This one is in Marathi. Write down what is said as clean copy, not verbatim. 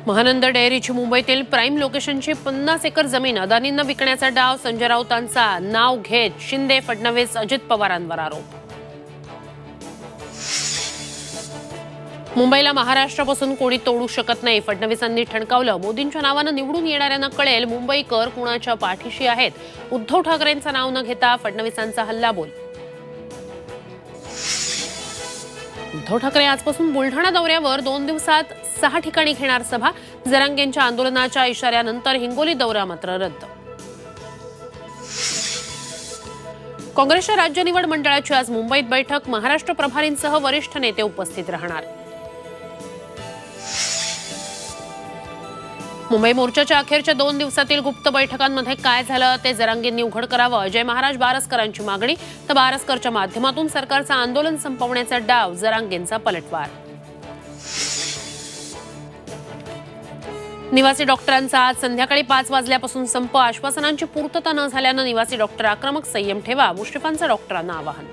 महानंद डेअरीची मुंबईतील प्राईम लोकेशनची 50 एकर जमीन अदानींना विकण्याचा डाव संजय राऊतांचा नाव घेत शिंदे, फडणवीस, अजित पवारांवर आरोप। मुंबईला महाराष्ट्रापासून कोणी तोडू शकत नाही, फडणवीसांनी ठणकावलं। मोदींच्या नावानं निवडून येणाऱ्यांना कळेल मुंबईकर कुणाच्या पाठीशी आहेत। उद्धव ठाकरेंचं नाव न घेता फडणवीसांचा हल्लाबोल। उद्धव ठाकरे आजपासून बुलढाणा दौऱ्यावर 2 दिवसात 6 ठिकाणी घेणार सभा। जरांगेंच्या आंदोलनाच्या इशाऱ्यानंतर हिंगोली दौरा मात्र रद्द। काँग्रेसच्या राज्य निवड मंडळाची आज मुंबईत बैठक। महाराष्ट्र प्रभारींसह वरिष्ठ नेते उपस्थित राहणार। मुंबई मोर्चाच्या अखेरच्या 2 दिवसातील गुप्त बैठकांमध्ये काय झालं ते जरांगेंनी उघड करावं। अजय महाराज बारसकरांची मागणी, तर बारसकरच्या माध्यमातून सरकारचं आंदोलन संपवण्याचा डाव, जरांगेंचा पलटवार। निवासी डॉक्टरांचा आज संध्याकाळी 5 वाजल्यापासून संप। आश्वासनांची पूर्तता न झाल्यानं निवासी डॉक्टर आक्रमक, संयम ठेवा, मुश्रीफांचं डॉक्टरांना आवाहन।